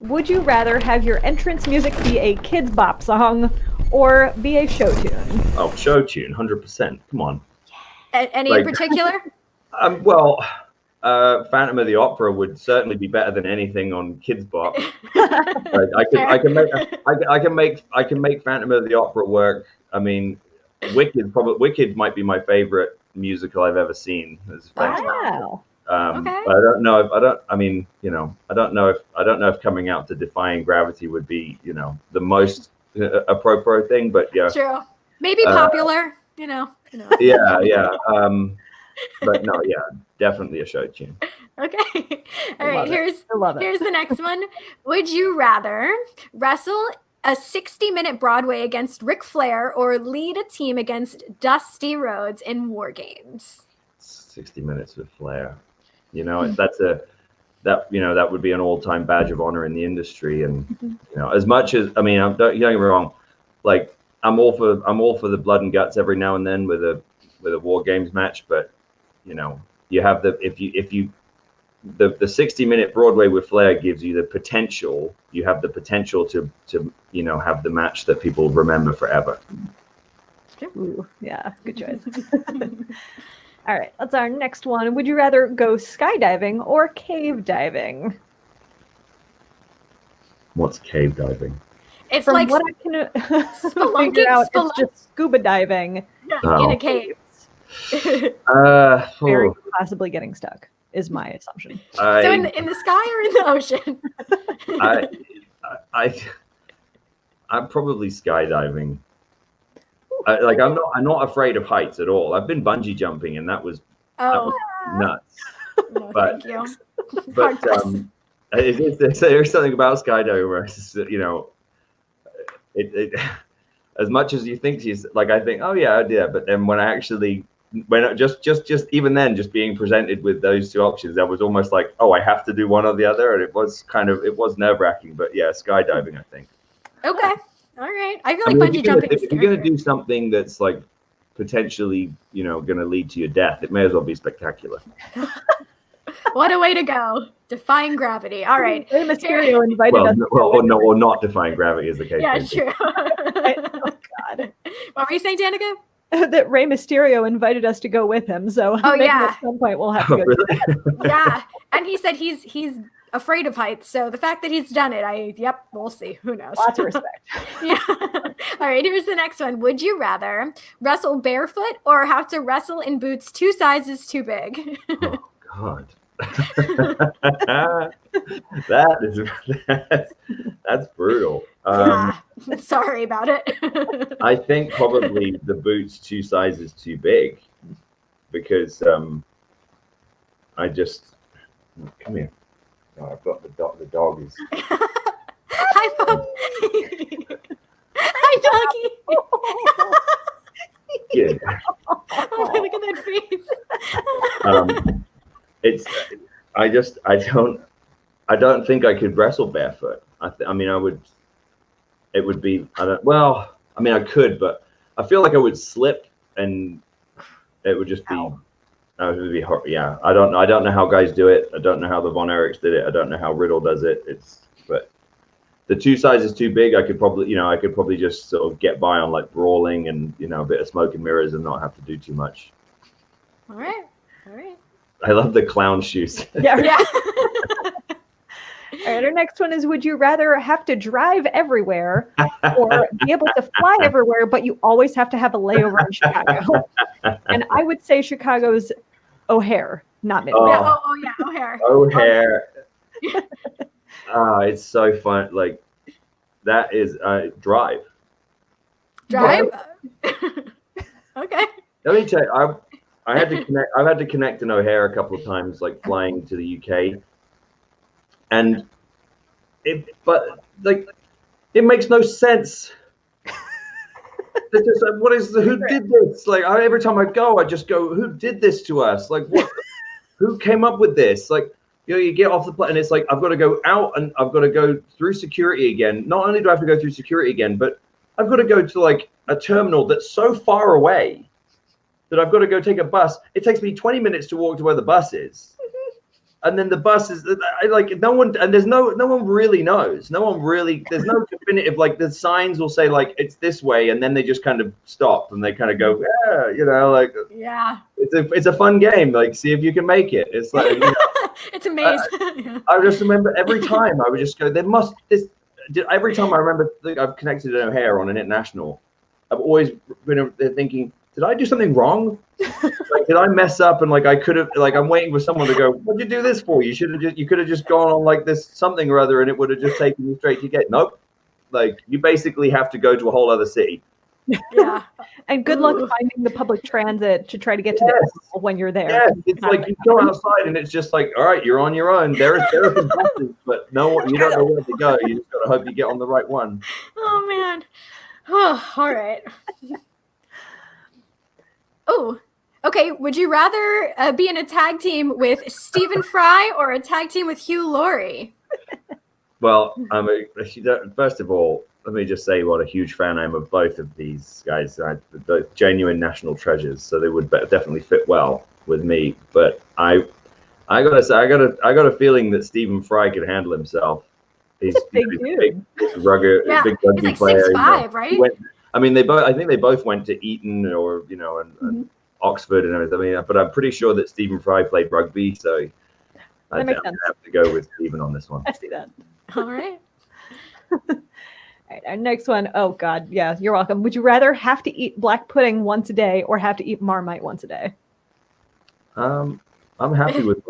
Would you rather have your entrance music be a Kids Bop song or be a show tune? Oh, show tune, 100%. Come on. Any in particular? Well, Phantom of the Opera would certainly be better than anything on Kids Bop. I can make Phantom of the Opera work. I mean, Wicked might be my favorite musical I've ever seen. Wow. Okay. But I don't know. I don't know if coming out to Defying Gravity would be, the most appropriate thing. But yeah. True. Maybe popular. Yeah. But no, yeah, definitely a show tune. Okay. All right. Here's the next one. Would you rather wrestle a 60-minute Broadway against Ric Flair or lead a team against Dusty Rhodes in War Games? 60 Minutes with Flair. That would be an all-time badge of honor in the industry. And as much as don't get me wrong, like I'm all for the blood and guts every now and then with a War Games match, but you have the 60-minute Broadway with Flair gives you the potential. You have the potential to have the match that people remember forever. Ooh, yeah, good choice. All right, that's our next one. Would you rather go skydiving or cave diving? What's cave diving? It's From like what I can figure out, it's just scuba diving in a cave. Very possibly getting stuck is my assumption. So in the sky or in the ocean? I'm probably skydiving. I'm not afraid of heights at all. I've been bungee jumping and that was nuts. No, but thank you. but there's something about skydiving where it's, it as much as you think she's like, I think, oh yeah, I did. But then just even then, just being presented with those two options, that was almost like, oh, I have to do one or the other. And it was nerve wracking, but yeah, skydiving, I think. Okay. All right. I feel like bungee jumping. If you're going to do something that's like potentially, going to lead to your death, it may as well be spectacular. What a way to go. Defying gravity. All right. Rey Mysterio invited us. Or not defying gravity is the case. Yeah, true. Oh, God. What were you saying, Danica? That Rey Mysterio invited us to go with him. So at some point we'll have to go. Really? Yeah. And he said he's afraid of heights. So the fact that he's done it, we'll see. Who knows? Lots of respect. Yeah. All right, here's the next one. Would you rather wrestle barefoot or have to wrestle in boots 2 sizes too big? Oh, God. That's brutal. Sorry about it. I think probably the boots 2 sizes too big because I just come here. Oh, I've got the dog is. Hi, Bob. Hi, doggy. Yeah. Oh, look at that face. I don't think I could wrestle barefoot. I would. It would be. I could, but I feel like I would slip, and it would just be. It would be hard. Yeah, I don't know. I don't know how guys do it. I don't know how the Von Erichs did it. I don't know how Riddle does it. But the 2 sizes too big. I could probably just sort of get by on like brawling and a bit of smoke and mirrors and not have to do too much. All right. I love the clown shoes. Yeah. All right, our next one is, would you rather have to drive everywhere or be able to fly everywhere, but you always have to have a layover in Chicago? And I would say Chicago's O'Hare, not Midway. O'Hare. O'Hare. It's so fun. Like, that is Drive. Drive? Okay. Let me tell you, I've had to connect in O'Hare a couple of times, like flying to the UK. And it makes no sense. It's just like, who did this? Like, every time I go, I just go, who did this to us? Like, what? Who came up with this? Like, you get off the plane and it's like, I've got to go out and I've got to go through security again. Not only do I have to go through security again, but I've got to go to like a terminal that's so far away that I've got to go take a bus. It takes me 20 minutes to walk to where the bus is. And then the bus is like no one, and no one really knows. No one really. There's no definitive. Like the signs will say like it's this way, and then they just kind of stop and they kind of go, yeah, like yeah. It's a fun game. Like see if you can make it. It's like it's a maze. I just remember every time I would just go. Every time I remember I've connected to O'Hare on an international, I've always been thinking, did I do something wrong? Like, did I mess up? And like, I could have, like, I'm waiting for someone to go, what'd you do this for? You could have just gone on like this something or other and it would have just taken you straight to get. Nope. Like, you basically have to go to a whole other city. Yeah. And good luck finding the public transit to try to get to the airport when you're there. Yeah, it's like you go outside and it's just like, all right, you're on your own. There are some buses, but you don't know where to go. You just got to hope you get on the right one. Oh, man. Oh, all right. Oh, okay. Would you rather be in a tag team with Stephen Fry or a tag team with Hugh Laurie? Well, first of all, let me just say what a huge fan I am of both of these guys. They're genuine national treasures, so they would definitely fit well with me. But I gotta say, I got a feeling that Stephen Fry could handle himself. He's a big dude, rugged, big rugby he's like player. 6'5", right? I think they both went to Eton or and Oxford and everything. I mean, but I'm pretty sure that Stephen Fry played rugby, so I have to go with Stephen on this one. I see that. All right. All right, our next one. Oh God, yeah, you're welcome. Would you rather have to eat black pudding once a day or have to eat Marmite once a day? I'm happy with.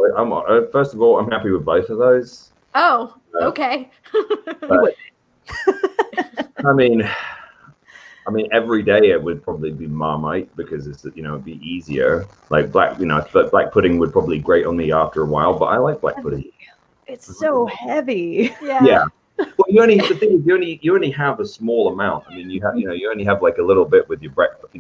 First of all, I'm happy with both of those. Oh, okay. I mean, every day it would probably be Marmite because it's it'd be easier. Like black pudding would probably grate on me after a while, but I like black pudding. It's so heavy. Yeah. Well, you only have a small amount. I mean, you only have like a little bit with your breakfast.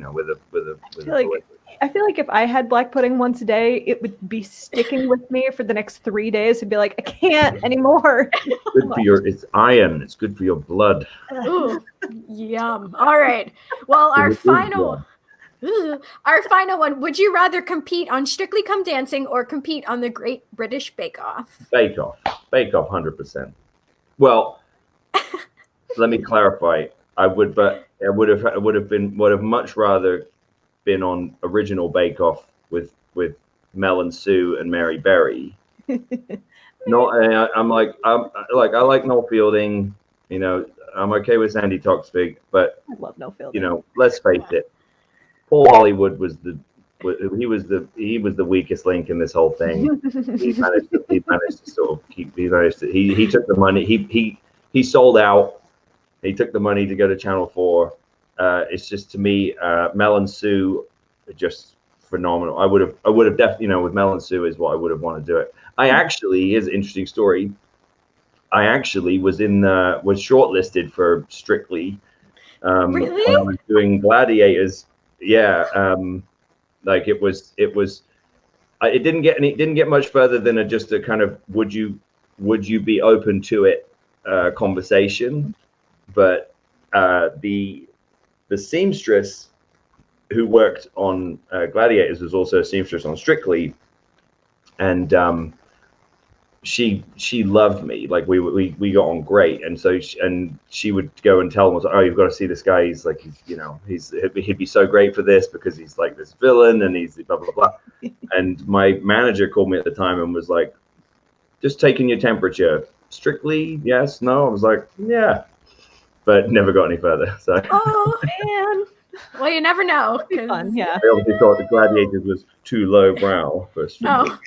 I feel like if I had black pudding once a day, it would be sticking with me for the next 3 days. It'd be like, I can't anymore. Good for it's iron. It's good for your blood. Ooh, yum. All right. Well, our final one. Would you rather compete on Strictly Come Dancing or compete on the Great British Bake Off? Bake Off, 100%. Well, let me clarify. I would have much rather been on original Bake Off with Mel and Sue and Mary Berry. I like Noel Fielding. I'm okay with Sandy Toksvig, but I love Noel Fielding. Let's face it. Paul Hollywood was the weakest link in this whole thing. He managed to sort of keep. He took the money. He sold out. He took the money to go to Channel 4. It's just, to me, Mel and Sue are just phenomenal. I would have definitely, with Mel and Sue is what I would have wanted to do it. Here's an interesting story. I actually was shortlisted for Strictly. Really? When I was doing Gladiators. Yeah. It didn't get much further than just a kind of would you be open to it conversation, but the seamstress who worked on Gladiators was also a seamstress on Strictly, and she loved me. Like we got on great, and so she would go and tell them, "Oh, you've got to see this guy. He's like he'd be so great for this because he's like this villain and he's blah blah blah." And my manager called me at the time and was like, "Just taking your temperature. Strictly, yes, no." I was like, "Yeah," but never got any further. So. Oh man. Well, you never know. Fun, yeah. I obviously thought the Gladiators was too low brow for Strictly. Oh,